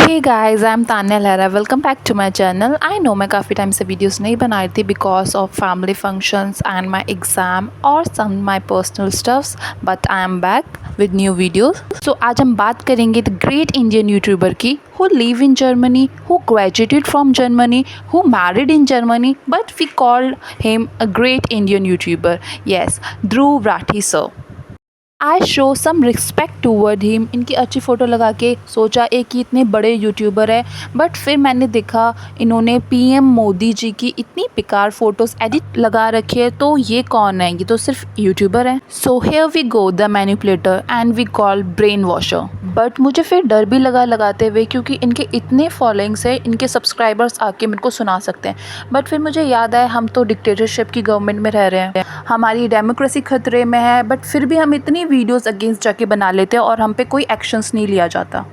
Hey guys, I am Tanya Lahra. Welcome back to my channel. I know मैं काफ़ी time से videos नहीं बना रही थी because of family functions and my exam और some my personal stuffs, but I am back with new videos. So आज हम बात करेंगे द ग्रेट इंडियन यूट्यूबर की who live in Germany, who graduated from Germany, who married in Germany, but we called him a great Indian YouTuber. Yes, Dhruv Rathi sir. I show some respect toward him. इनकी अच्छी photo लगा के सोचा एक ही इतने बड़े YouTuber है, but फिर मैंने देखा इन्होंने पीएम मोदी जी की इतनी बेकार फ़ोटोज़ एडिट लगा रखी है, तो ये कौन है? ये तो सिर्फ यूट्यूबर है। So here we go the manipulator and we call brain washer. But मुझे फिर डर भी लगा लगाते हुए, क्योंकि इनके इतने फॉलोइंग्स है, इनके सब्सक्राइबर्स आके मेरे को सुना सकते हैं। बट फिर मुझे याद आया हम तो डिक्टेटरशिप की गवर्नमेंट में रह रहे हैं, हमारी डेमोक्रेसी खतरे में है, बट फिर भी हम इतनी वीडियोस अगेंस्ट जाके बना लेते हैं और हम पे कोई एक्शंस नहीं लिया जाता।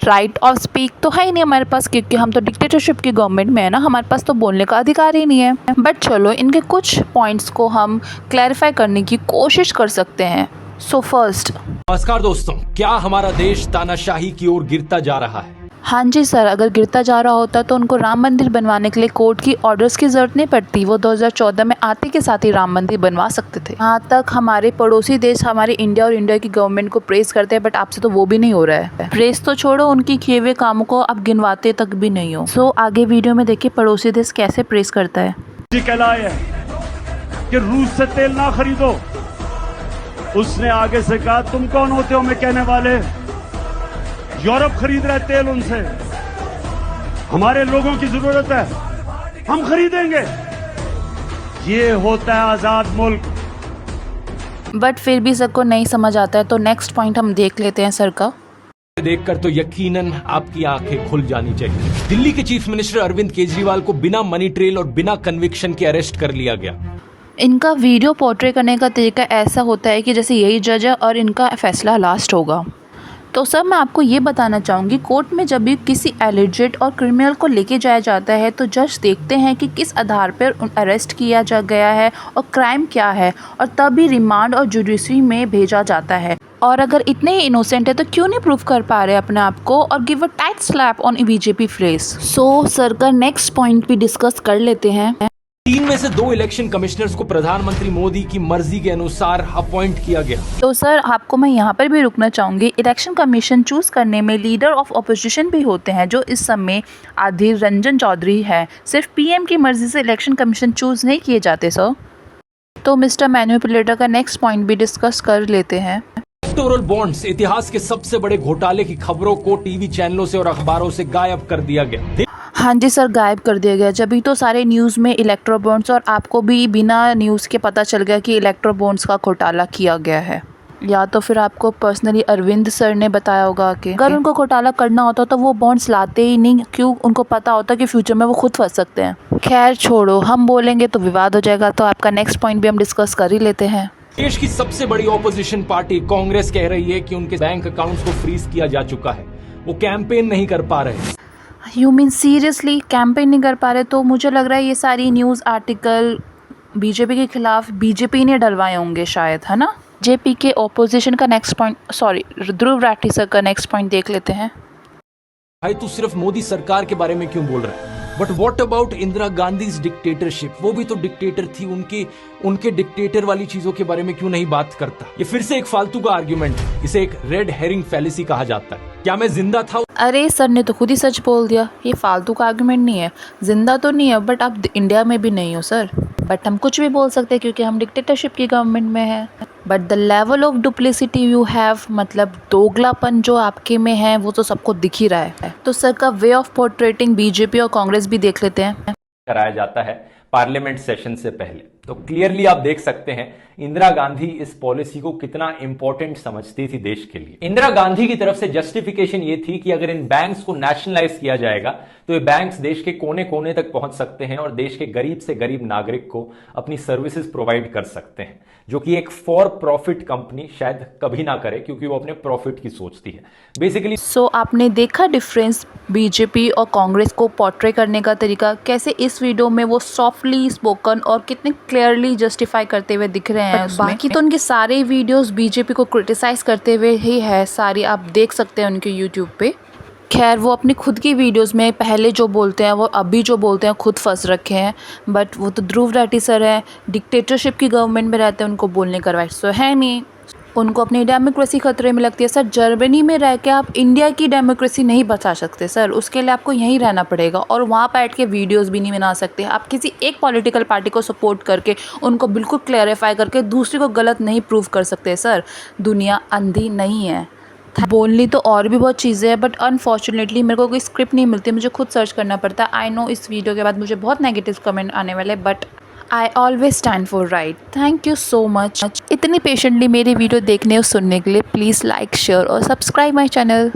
राइट ऑफ स्पीक तो है ही नहीं हमारे पास, क्योंकि हम तो डिक्टेटरशिप की गवर्नमेंट में है ना, हमारे पास तो बोलने का अधिकार ही नहीं है। बट चलो इनके कुछ पॉइंट्स को हम क्लैरिफाई करने की कोशिश कर सकते हैं। सो फर्स्ट, नमस्कार दोस्तों, क्या हमारा देश तानाशाही की ओर गिरता जा रहा है? हाँ जी सर, अगर गिरता जा रहा होता तो उनको राम मंदिर बनवाने के लिए कोर्ट की ऑर्डर्स की ज़रूरत नहीं पड़ती। वो 2014 में आते के साथ ही राम मंदिर बनवा सकते थे। यहाँ तक हमारे पड़ोसी देश हमारे इंडिया और इंडिया की गवर्नमेंट को प्रेस करते हैं, बट आपसे तो वो भी नहीं हो रहा है। प्रेस तो छोड़ो, उनकी किए हुए कामों को आप गिनवाते तक भी नहीं हो। सो आगे वीडियो में देखिए पड़ोसी देश कैसे प्रेस करता है। कि रूस से तेल ना खरीदो। उसने आगे से कहा तुम कौन होते हो मैं कहने वाले, यूरोप खरीद रहा है तेल उनसे, हमारे लोगों की जरूरत है, हम खरीदेंगे। ये होता है आजाद मुल्क। बट फिर भी सबको नहीं समझ आता है, तो नेक्स्ट पॉइंट हम देख लेते हैं सर का। देखकर तो यकीनन आपकी आंखें खुल जानी चाहिए। दिल्ली के चीफ मिनिस्टर अरविंद केजरीवाल को बिना मनी ट्रेल और बिना कन्विक्शन के अरेस्ट कर लिया गया। इनका वीडियो पोर्ट्रे करने का तरीका ऐसा होता है कि जैसे यही जज है और इनका फैसला लास्ट होगा। तो सर मैं आपको ये बताना चाहूँगी, कोर्ट में जब भी किसी एलिजेड और क्रिमिनल को लेके जाया जाता है तो जज देखते हैं कि किस आधार पर अरेस्ट किया जा गया है और क्राइम क्या है, और तभी रिमांड और जुडिशरी में भेजा जाता है। और अगर इतने ही इनोसेंट है तो क्यों नहीं प्रूव कर पा रहे अपने आप को, और give a tight slap on BJP phrase. So sir का नेक्स्ट पॉइंट भी डिस्कस कर लेते हैं। 3 में से 2 इलेक्शन कमिश्नर्स को प्रधानमंत्री मोदी की मर्जी के अनुसार अपॉइंट किया गया। तो सर आपको मैं यहाँ पर भी रुकना चाहूँगी। इलेक्शन कमीशन चूज करने में लीडर ऑफ अपोजिशन भी होते हैं, जो इस समय अधीर रंजन चौधरी है। सिर्फ पीएम की मर्जी से इलेक्शन कमीशन चूज नहीं किए जाते सर। तो मिस्टर मैनिपुलेटर का नेक्स्ट पॉइंट भी डिस्कस कर लेते हैं। इलेक्टोरल बॉन्ड्स, इतिहास के सबसे बड़े घोटाले की खबरों को टीवी चैनलों से और अखबारों से गायब कर दिया गया। हाँ जी सर, गायब कर दिया गया। जब भी तो सारे न्यूज़ में इलेक्ट्रो बॉन्ड्स, और आपको भी बिना न्यूज़ के पता चल गया कि इलेक्ट्रो बॉन्ड्स का घोटाला किया गया है, या तो फिर आपको पर्सनली अरविंद सर ने बताया होगा कि अगर उनको घोटाला करना होता तो वो बॉन्ड्स लाते ही नहीं, क्यों? उनको पता होता कि फ्यूचर में वो खुद फंस सकते हैं। खैर छोड़ो, हम बोलेंगे तो विवाद हो जाएगा, तो आपका नेक्स्ट पॉइंट भी हम डिस्कस कर ही लेते हैं। देश की सबसे बड़ी ऑपोजिशन पार्टी कांग्रेस कह रही है कि उनके बैंक अकाउंट्स को फ्रीज किया जा चुका है, वो कैंपेन नहीं कर पा रहे। यू मीन सीरियसली कैंपेन नहीं कर पा रहे? तो मुझे लग रहा है ये सारी न्यूज़ आर्टिकल बीजेपी के खिलाफ बीजेपी ने डलवाए होंगे शायद, है ना। जेपी के ओपोजिशन का next point, sorry Dhruv Rathee sir का नेक्स्ट पॉइंट देख लेते हैं। भाई तू सिर्फ मोदी सरकार के बारे में क्यों बोल रहा है? But what about Indira Gandhi dictatorship? वो भी तो डिक्टेटर थी, उनके डिक्टेटर वाली चीजों के बारे में क्यों नहीं बात करता? ये फिर से एक फालतू का आर्ग्यूमेंट है, इसे एक रेड हेरिंग फैलेसी कहा जाता है। क्या मैं जिंदा था? अरे सर ने तो खुद ही सच बोल दिया, ये फालतू का आर्गुमेंट नहीं है। जिंदा तो नहीं है, बट आप इंडिया में भी नहीं हो सर। बट हम कुछ भी बोल सकते हैं क्योंकि हम डिक्टेटरशिप की गवर्नमेंट में हैं। But the level of duplicity you have, मतलब दोगलापन जो आपके में है, वो तो सबको दिख ही रहा है। तो सर का वे ऑफ पोर्ट्रेटिंग बीजेपी और कांग्रेस भी देख लेते हैं। कराया जाता है पार्लियामेंट सेशन से पहले, तो क्लियरली आप देख सकते हैं इंदिरा गांधी इस पॉलिसी को कितना इंपॉर्टेंट समझती थी देश के लिए। इंदिरा गांधी की तरफ से जस्टिफिकेशन ये थी कि अगर इन बैंक्स को नेशनलाइज किया जाएगा तो ये बैंक्स देश के कोने कोने तक पहुंच सकते हैं और देश के गरीब से गरीब नागरिक को अपनी सर्विसेज प्रोवाइड कर सकते हैं, जो कि एक फॉर प्रॉफिट कंपनी शायद कभी ना करे, क्योंकि वो अपने प्रॉफिट की सोचती है बेसिकली। सो आपने देखा डिफरेंस बीजेपी और कांग्रेस को पोर्ट्रे करने का तरीका, कैसे इस वीडियो में वो सॉफ्टली स्पोकन और कितने क्लियरली जस्टिफाई करते हुए दिख रहे हैं। बाकी तो उनके सारे वीडियोस बीजेपी को क्रिटिसाइज करते हुए ही है, सारी आप देख सकते हैं उनके यूट्यूब पे। खैर वो अपनी खुद की वीडियोस में पहले जो बोलते हैं वो अभी जो बोलते हैं खुद फंस रखे हैं। बट वो तो ध्रुव राठी सर हैं, डिक्टेटरशिप की गवर्नमेंट में रहते हैं, उनको बोलने का राइट्स तो है नहीं। उनको अपनी डेमोक्रेसी खतरे में लगती है। सर जर्मनी में रह के आप इंडिया की डेमोक्रेसी नहीं बचा सकते सर, उसके लिए आपको यहीं रहना पड़ेगा और वहाँ बैठ के वीडियोस भी नहीं बना सकते। आप किसी एक पॉलिटिकल पार्टी को सपोर्ट करके उनको बिल्कुल क्लैरिफाई करके दूसरे को गलत नहीं प्रूव कर सकते सर। दुनिया अंधी नहीं है। बोलनी तो और भी बहुत चीज़ें हैं बट अनफॉर्चुनेटली मेरे को कोई स्क्रिप्ट नहीं मिलती, मुझे खुद सर्च करना पड़ता है। आई नो इस वीडियो के बाद मुझे बहुत नेगेटिव कमेंट आने वाले, but I always stand for right. Thank you so much इतनी पेशेंटली मेरी वीडियो देखने और सुनने के लिए। प्लीज़ लाइक शेयर और सब्सक्राइब माई चैनल।